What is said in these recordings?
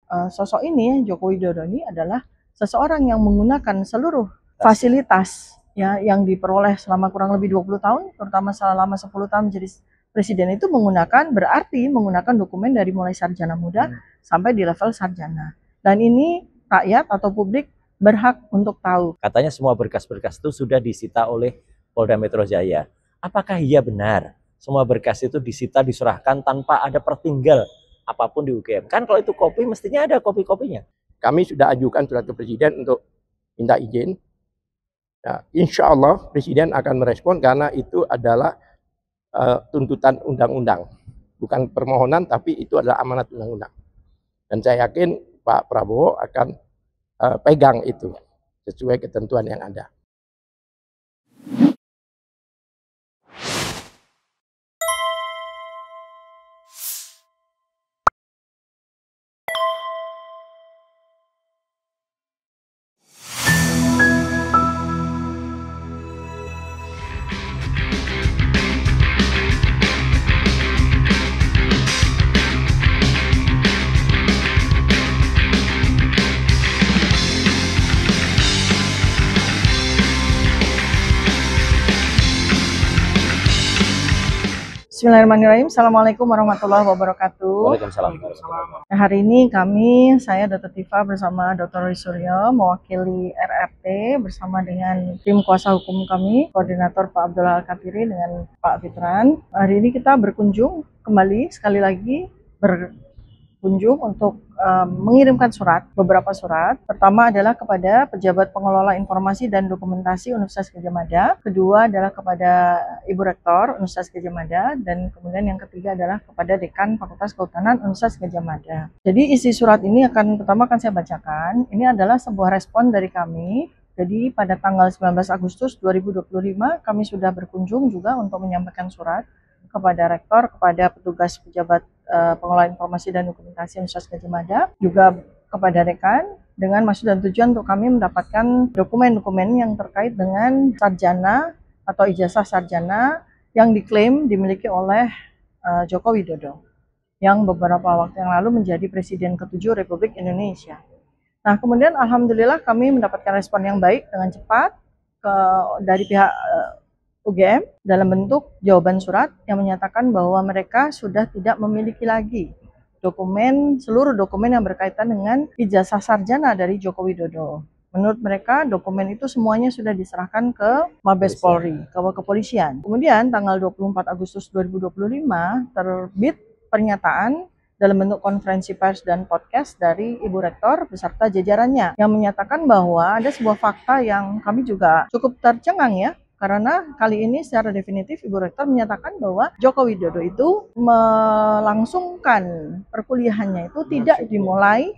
sosok ini, Joko Widodo ini adalah seseorang yang menggunakan seluruh fasilitas ya yang diperoleh selama kurang lebih 20 tahun, terutama selama 10 tahun jadi presiden itu berarti menggunakan dokumen dari mulai sarjana muda sampai di level sarjana. Dan ini rakyat atau publik berhak untuk tahu. Katanya semua berkas-berkas itu sudah disita oleh Polda Metro Jaya. Apakah iya benar semua berkas itu disita, diserahkan tanpa ada pertinggal apapun di UGM? Kan kalau itu kopi mestinya ada kopi-kopinya. Kami sudah ajukan surat ke Presiden untuk minta izin. Nah, insya Allah Presiden akan merespon karena itu adalah tuntutan undang-undang. Bukan permohonan, tapi itu adalah amanat undang-undang. Dan saya yakin Pak Prabowo akan pegang itu sesuai ketentuan yang ada. Bismillahirrahmanirrahim. Assalamualaikum warahmatullahi wabarakatuh. Waalaikumsalam. Nah, hari ini saya Dr. Tifa bersama Dr. Roy Suryo mewakili RRT bersama dengan tim kuasa hukum kami, koordinator Pak Abdul Al-Katiri dengan Pak Fitran. Hari ini kita berkunjung kembali sekali lagi berkunjung untuk mengirimkan beberapa surat. Pertama adalah kepada pejabat pengelola informasi dan dokumentasi Universitas Gadjah Mada. Kedua adalah kepada Ibu Rektor Universitas Gadjah Mada. Dan kemudian yang ketiga adalah kepada Dekan Fakultas Kehutanan Universitas Gadjah Mada. Jadi isi surat ini pertama akan saya bacakan. Ini adalah sebuah respon dari kami. Jadi pada tanggal 19 Agustus 2025 kami sudah berkunjung juga untuk menyampaikan surat kepada rektor, kepada petugas pejabat pengelola informasi dan dokumentasi Universitas Gadjah Mada, juga kepada dekan dengan maksud dan tujuan untuk kami mendapatkan dokumen-dokumen yang terkait dengan sarjana atau ijazah sarjana yang diklaim dimiliki oleh Joko Widodo yang beberapa waktu yang lalu menjadi Presiden ke-7 Republik Indonesia. Nah, kemudian alhamdulillah kami mendapatkan respon yang baik dengan cepat dari pihak UGM dalam bentuk jawaban surat yang menyatakan bahwa mereka sudah tidak memiliki lagi seluruh dokumen yang berkaitan dengan ijazah sarjana dari Joko Widodo. Menurut mereka dokumen itu semuanya sudah diserahkan ke Mabes Polri, ke kepolisian. Kemudian tanggal 24 Agustus 2025 terbit pernyataan dalam bentuk konferensi pers dan podcast dari Ibu Rektor beserta jajarannya yang menyatakan bahwa ada sebuah fakta yang kami juga cukup tercengang ya. Karena kali ini secara definitif Ibu Rektor menyatakan bahwa Joko Widodo itu melangsungkan perkuliahannya itu tidak dimulai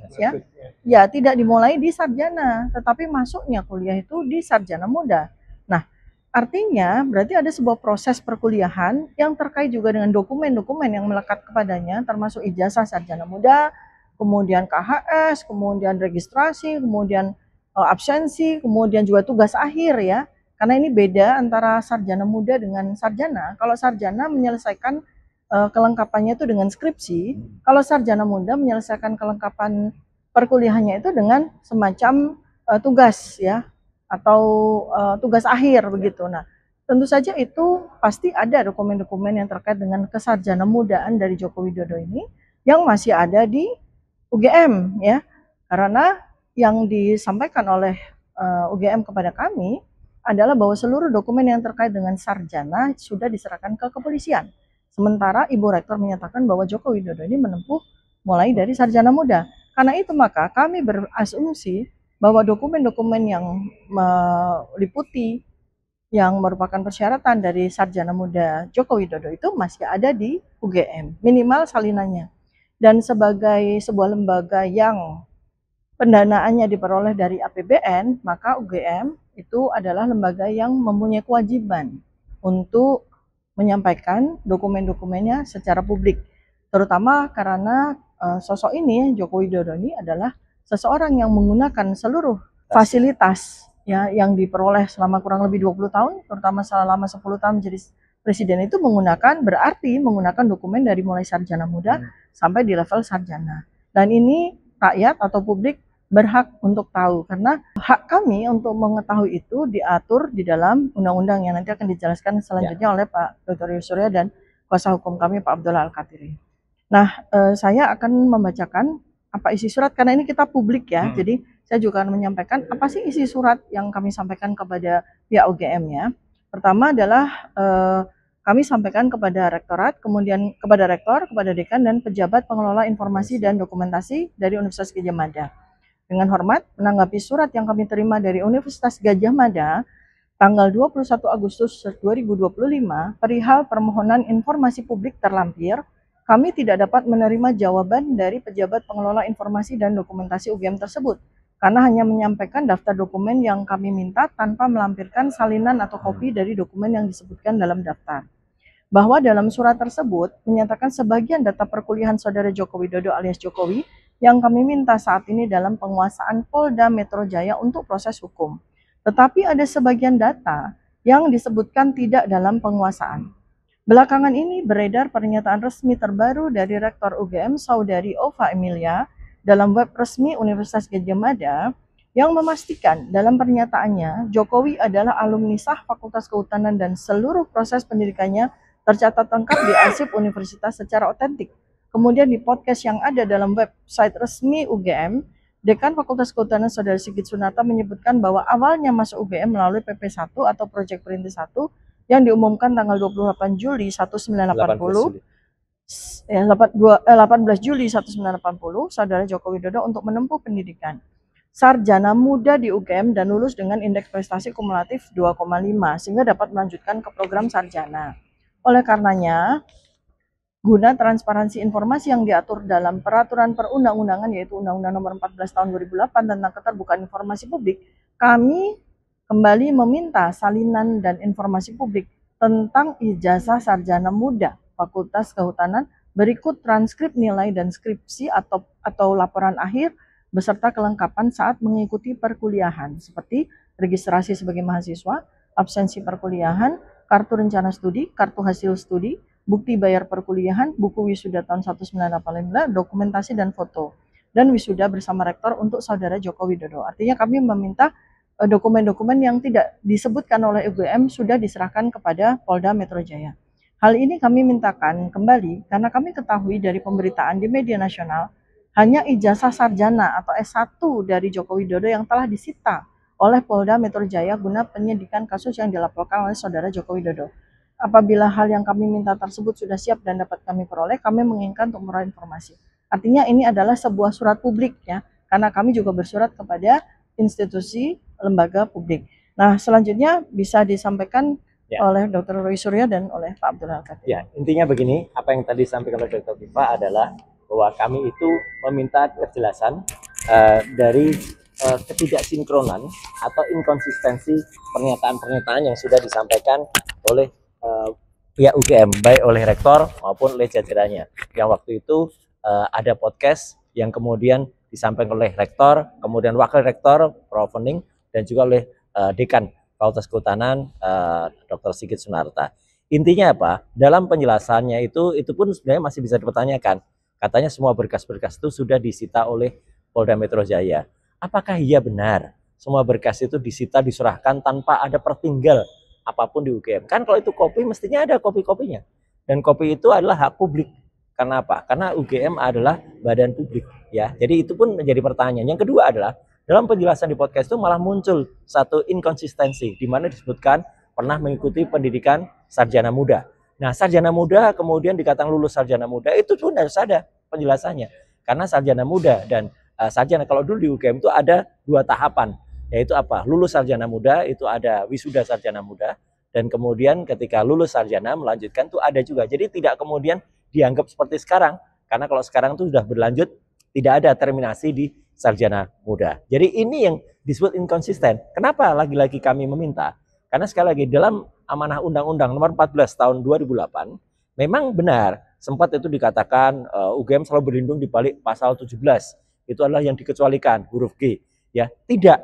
tidak dimulai di sarjana, tetapi masuknya kuliah itu di sarjana muda. Nah, artinya berarti ada sebuah proses perkuliahan yang terkait juga dengan dokumen-dokumen yang melekat kepadanya, termasuk ijazah sarjana muda, kemudian KHS, kemudian registrasi, kemudian absensi, kemudian juga tugas akhir ya. Karena ini beda antara sarjana muda dengan sarjana. Kalau sarjana menyelesaikan kelengkapannya itu dengan skripsi, kalau sarjana muda menyelesaikan kelengkapan perkuliahannya itu dengan semacam tugas ya, atau tugas akhir begitu. Nah, tentu saja itu pasti ada dokumen-dokumen yang terkait dengan kesarjana mudaan dari Joko Widodo ini yang masih ada di UGM ya. Karena yang disampaikan oleh UGM kepada kami adalah bahwa seluruh dokumen yang terkait dengan sarjana sudah diserahkan ke kepolisian. Sementara Ibu Rektor menyatakan bahwa Joko Widodo ini menempuh mulai dari sarjana muda. Karena itu maka kami berasumsi bahwa dokumen-dokumen yang meliputi yang merupakan persyaratan dari sarjana muda Joko Widodo itu masih ada di UGM, minimal salinannya. Dan sebagai sebuah lembaga yang pendanaannya diperoleh dari APBN, maka UGM itu adalah lembaga yang mempunyai kewajiban untuk menyampaikan dokumen-dokumennya secara publik. Terutama karena sosok ini, Joko Widodo ini adalah seseorang yang menggunakan seluruh fasilitas ya yang diperoleh selama kurang lebih 20 tahun, terutama selama 10 tahun jadi presiden itu berarti menggunakan dokumen dari mulai sarjana muda sampai di level sarjana. Dan ini rakyat atau publik berhak untuk tahu, karena hak kami untuk mengetahui itu diatur di dalam undang-undang yang nanti akan dijelaskan selanjutnya oleh Pak Dr. Yusril dan kuasa hukum kami Pak Abdullah Al-Katiri. Nah, saya akan membacakan apa isi surat karena ini kita publik ya. Jadi saya juga akan menyampaikan apa sih isi surat yang kami sampaikan kepada pihak UGM-nya. Pertama adalah kami sampaikan kepada rektorat, kemudian kepada rektor, kepada dekan dan pejabat pengelola informasi dan dokumentasi dari Universitas Gadjah Mada. Dengan hormat, menanggapi surat yang kami terima dari Universitas Gadjah Mada tanggal 21 Agustus 2025 perihal permohonan informasi publik terlampir, kami tidak dapat menerima jawaban dari pejabat pengelola informasi dan dokumentasi UGM tersebut karena hanya menyampaikan daftar dokumen yang kami minta tanpa melampirkan salinan atau kopi dari dokumen yang disebutkan dalam daftar. Bahwa dalam surat tersebut menyatakan sebagian data perkuliahan Saudara Joko Widodo alias Jokowi yang kami minta saat ini dalam penguasaan Polda Metro Jaya untuk proses hukum. Tetapi ada sebagian data yang disebutkan tidak dalam penguasaan. Belakangan ini beredar pernyataan resmi terbaru dari Rektor UGM Saudari Ova Emilia dalam web resmi Universitas Gadjah Mada yang memastikan dalam pernyataannya Jokowi adalah alumni sah Fakultas Kehutanan dan seluruh proses pendidikannya tercatat lengkap di arsip universitas secara otentik. Kemudian di podcast yang ada dalam website resmi UGM, Dekan Fakultas Kehutanan Saudara Sigit Sunarta menyebutkan bahwa awalnya masuk UGM melalui PP1 atau Project Perintis 1 yang diumumkan tanggal 28 Juli 1980, 18 Juli 1980, Saudara Joko Widodo untuk menempuh pendidikan sarjana muda di UGM dan lulus dengan indeks prestasi kumulatif 2,5 sehingga dapat melanjutkan ke program sarjana. Oleh karenanya, guna transparansi informasi yang diatur dalam peraturan perundang-undangan yaitu Undang-Undang Nomor 14 Tahun 2008 tentang keterbukaan informasi publik, kami kembali meminta salinan dan informasi publik tentang ijazah sarjana muda Fakultas Kehutanan berikut transkrip nilai dan skripsi atau laporan akhir beserta kelengkapan saat mengikuti perkuliahan seperti registrasi sebagai mahasiswa, absensi perkuliahan, kartu rencana studi, kartu hasil studi, bukti bayar perkuliahan, buku wisuda tahun 1985, dokumentasi dan foto, dan wisuda bersama rektor untuk Saudara Joko Widodo. Artinya kami meminta dokumen-dokumen yang tidak disebutkan oleh UGM sudah diserahkan kepada Polda Metro Jaya. Hal ini kami mintakan kembali karena kami ketahui dari pemberitaan di media nasional hanya ijazah sarjana atau S1 dari Joko Widodo yang telah disita oleh Polda Metro Jaya guna penyidikan kasus yang dilaporkan oleh Saudara Joko Widodo. Apabila hal yang kami minta tersebut sudah siap dan dapat kami peroleh, kami menginginkan untuk memperoleh informasi. Artinya ini adalah sebuah surat publik ya, karena kami juga bersurat kepada institusi lembaga publik. Nah, selanjutnya bisa disampaikan oleh Dr. Roy Suryo dan oleh Pak Abdullah Al-Katiri. Ya, intinya begini, apa yang tadi disampaikan oleh Dr. Viva adalah bahwa kami itu meminta kejelasan dari ketidaksinkronan atau inkonsistensi pernyataan-pernyataan yang sudah disampaikan oleh pihak UGM, baik oleh rektor maupun oleh jajarannya. Yang waktu itu ada podcast yang kemudian disampaikan oleh rektor, kemudian wakil rektor, Prof. Fening, dan juga oleh dekan Fakultas Kehutanan, Dr. Sigit Sunarta. Intinya apa? Dalam penjelasannya itu pun sebenarnya masih bisa dipertanyakan. Katanya semua berkas-berkas itu sudah disita oleh Polda Metro Jaya. Apakah iya benar semua berkas itu disita, diserahkan tanpa ada pertinggal apapun di UGM? Kan kalau itu kopi mestinya ada kopi-kopinya. Dan kopi itu adalah hak publik. Karena apa? Karena UGM adalah badan publik, ya. Jadi itu pun menjadi pertanyaan. Yang kedua adalah dalam penjelasan di podcast itu malah muncul satu inkonsistensi di mana disebutkan pernah mengikuti pendidikan sarjana muda. Nah, sarjana muda kemudian dikatakan lulus sarjana muda itu pun harus ada penjelasannya. Karena sarjana muda dan sarjana, kalau dulu di UGM itu ada dua tahapan, yaitu apa? Lulus sarjana muda itu ada wisuda sarjana muda, dan kemudian ketika lulus sarjana melanjutkan itu ada juga. Jadi tidak kemudian dianggap seperti sekarang, karena kalau sekarang itu sudah berlanjut, tidak ada terminasi di sarjana muda. Jadi ini yang disebut inkonsisten. Kenapa lagi-lagi kami meminta? Karena sekali lagi dalam amanah Undang-Undang Nomor 14 Tahun 2008 memang benar sempat itu dikatakan UGM selalu berlindung di balik pasal 17. Itu adalah yang dikecualikan, huruf G. Ya, tidak.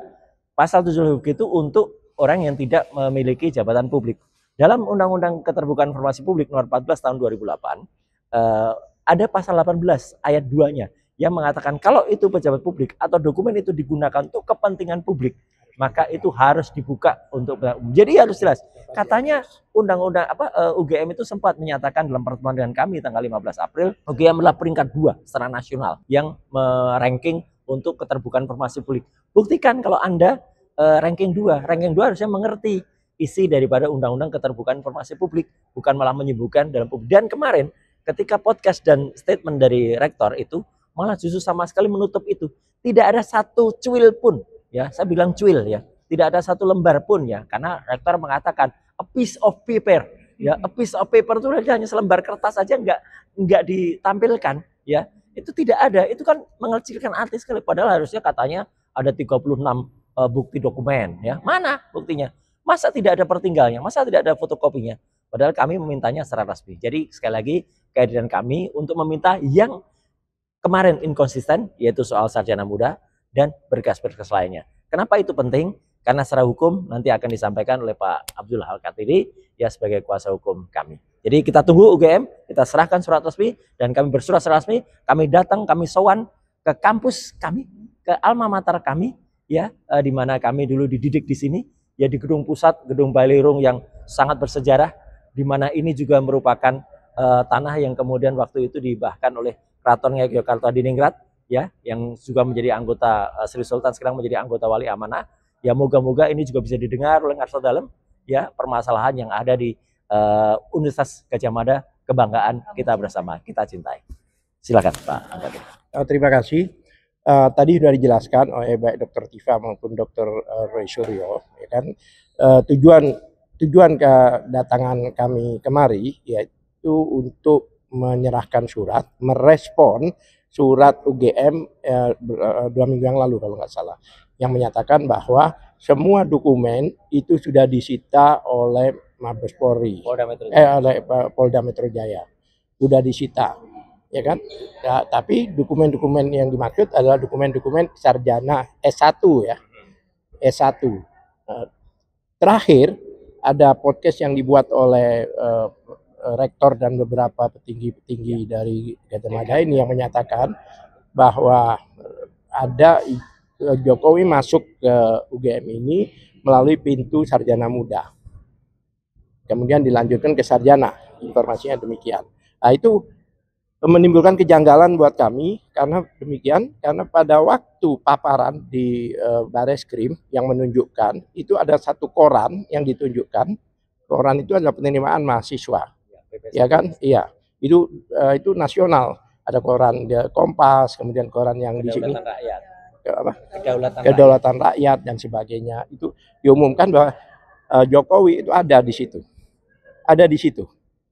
Pasal 17 huruf G itu untuk orang yang tidak memiliki jabatan publik. Dalam Undang-Undang Keterbukaan Informasi Publik Nomor 14 Tahun 2008 ada pasal 18 ayat 2-nya yang mengatakan kalau itu pejabat publik atau dokumen itu digunakan untuk kepentingan publik, maka itu harus dibuka untuk umum. Jadi harus jelas. Katanya undang-undang UGM itu sempat menyatakan dalam pertemuan dengan kami tanggal 15 April, UGM adalah peringkat 2 secara nasional yang meranking untuk keterbukaan informasi publik. Buktikan kalau Anda ranking 2 harusnya mengerti isi daripada undang-undang keterbukaan informasi publik, bukan malah menyibukkan dalam publik. Dan kemarin ketika podcast dan statement dari rektor itu malah justru sama sekali menutup itu. Tidak ada satu cuil pun, ya, saya bilang cuil ya, tidak ada satu lembar pun ya, karena rektor mengatakan a piece of paper, ya, a piece of paper itu hanya selembar kertas saja nggak ditampilkan, ya, itu tidak ada, itu kan mengecilkan arti sekali, padahal harusnya katanya ada 36 bukti dokumen, ya, mana buktinya? Masa tidak ada pertinggalnya, masa tidak ada fotokopinya? Padahal kami memintanya secara resmi. Jadi sekali lagi kehadiran kami untuk meminta yang kemarin inkonsisten, yaitu soal sarjana muda dan berkas-berkas lainnya. Kenapa itu penting? Karena secara hukum nanti akan disampaikan oleh Pak Abdul Al-Katiri ya sebagai kuasa hukum kami. Jadi kita tunggu UGM, kita serahkan surat resmi dan kami bersurat secara resmi, kami datang, kami sowan ke kampus kami, ke alma mater kami, ya, di mana kami dulu dididik di sini, ya, di gedung pusat, gedung Bailirung yang sangat bersejarah, di mana ini juga merupakan tanah yang kemudian waktu itu dihibahkan oleh Keraton Yogyakarta Diningrat, ya, yang juga menjadi anggota Sri Sultan sekarang menjadi anggota Wali Amanah. Ya, moga-moga ini juga bisa didengar oleh Ngarsa Dalem, ya, permasalahan yang ada di Universitas Gadjah Mada, kebanggaan kita bersama, kita cintai. Silakan Pak Angga. Terima kasih. Tadi sudah dijelaskan oleh baik Dr. Tifa maupun Dr. Roy Suryo, ya kan, tujuan kedatangan kami kemari yaitu untuk menyerahkan surat, merespon surat UGM 2 minggu yang lalu kalau nggak salah, yang menyatakan bahwa semua dokumen itu sudah disita oleh Mabes Polri, oleh Polda Metro Jaya, sudah disita, ya kan? Ya, tapi dokumen-dokumen yang dimaksud adalah dokumen-dokumen sarjana S1 ya, S1. Terakhir ada podcast yang dibuat oleh rektor dan beberapa petinggi-petinggi dari Gadjah Mada ini yang menyatakan bahwa ada Jokowi masuk ke UGM ini melalui pintu sarjana muda, kemudian dilanjutkan ke sarjana, informasinya demikian. Nah, itu menimbulkan kejanggalan buat kami karena demikian, karena pada waktu paparan di Bareskrim yang menunjukkan itu ada satu koran yang ditunjukkan, koran itu adalah penerimaan mahasiswa. Ya kan, iya, itu nasional, ada koran Kompas, kemudian koran yang di sini Kedaulatan Rakyat dan sebagainya, itu diumumkan bahwa Jokowi itu ada di situ,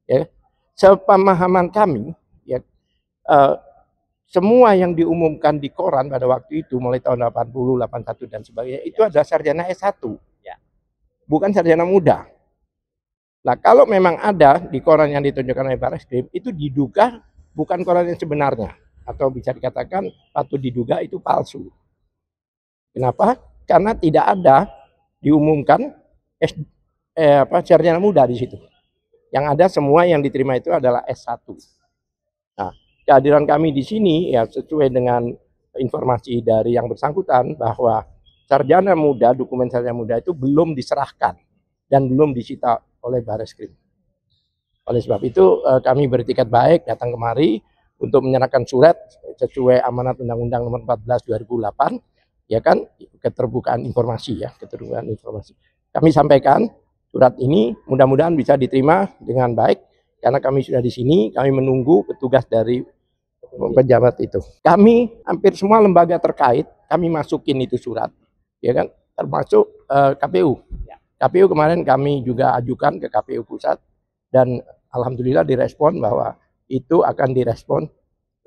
ya. Sepemahaman kami, ya, semua yang diumumkan di koran pada waktu itu mulai tahun 80, 81 dan sebagainya itu adalah sarjana S1, bukan sarjana muda. Nah, kalau memang ada di koran yang ditunjukkan oleh Bareskrim, itu diduga bukan koran yang sebenarnya, atau bisa dikatakan patut diduga itu palsu. Kenapa? Karena tidak ada diumumkan sarjana muda di situ. Yang ada semua yang diterima itu adalah S1. Nah, kehadiran kami di sini ya sesuai dengan informasi dari yang bersangkutan bahwa sarjana muda, dokumen sarjana muda itu belum diserahkan dan belum disita oleh Bareskrim. Oleh sebab itu kami bertikat baik datang kemari untuk menyerahkan surat sesuai amanat Undang-Undang Nomor 14 2008, ya kan, keterbukaan informasi ya, keterbukaan informasi. Kami sampaikan surat ini mudah-mudahan bisa diterima dengan baik karena kami sudah di sini, kami menunggu petugas dari pejabat itu. Kami hampir semua lembaga terkait kami masukin itu surat, ya kan, termasuk KPU. KPU kemarin kami juga ajukan ke KPU pusat dan alhamdulillah direspon bahwa itu akan direspon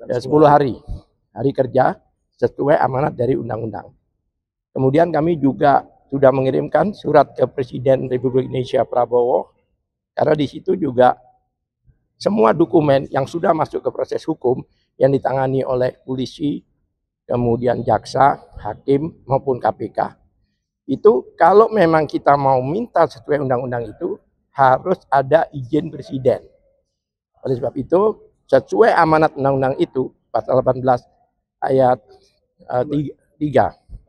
10 hari kerja sesuai amanat dari undang-undang. Kemudian kami juga sudah mengirimkan surat ke Presiden Republik Indonesia Prabowo karena di situ juga semua dokumen yang sudah masuk ke proses hukum yang ditangani oleh polisi, kemudian jaksa, hakim maupun KPK. Itu kalau memang kita mau minta sesuai undang-undang itu harus ada izin presiden. Oleh sebab itu sesuai amanat undang-undang itu pasal 18 ayat 3.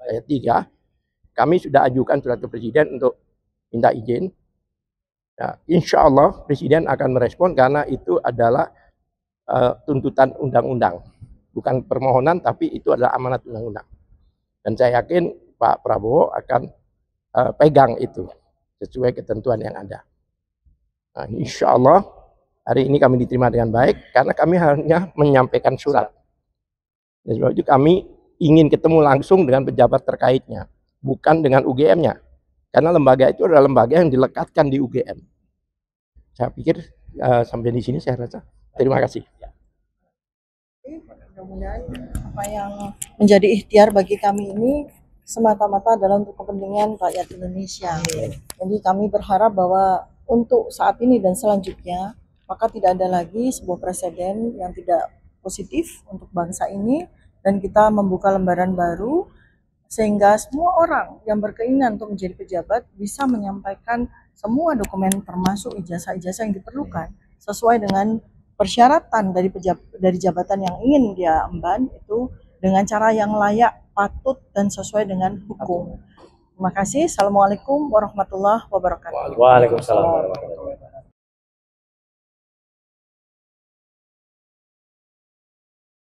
Ayat 3, kami sudah ajukan surat ke Presiden untuk minta izin. Ya, insya Allah Presiden akan merespon karena itu adalah tuntutan undang-undang. Bukan permohonan, tapi itu adalah amanat undang-undang. Dan saya yakin Pak Prabowo akan pegang itu sesuai ketentuan yang ada. Nah, insya Allah hari ini kami diterima dengan baik karena kami hanya menyampaikan surat. Dan sebab itu kami ingin ketemu langsung dengan pejabat terkaitnya, bukan dengan UGM-nya. Karena lembaga itu adalah lembaga yang dilekatkan di UGM. Saya pikir sampai di sini saya rasa. Terima kasih. Mudah-mudahan apa yang menjadi ikhtiar bagi kami ini semata-mata adalah untuk kepentingan rakyat Indonesia. Jadi kami berharap bahwa untuk saat ini dan selanjutnya, maka tidak ada lagi sebuah presiden yang tidak positif untuk bangsa ini, dan kita membuka lembaran baru sehingga semua orang yang berkeinginan untuk menjadi pejabat bisa menyampaikan semua dokumen termasuk ijazah-ijazah yang diperlukan sesuai dengan persyaratan dari jabatan yang ingin dia emban itu dengan cara yang layak, patut, dan sesuai dengan hukum. Terima kasih. Assalamualaikum warahmatullahi wabarakatuh. Waalaikumsalam.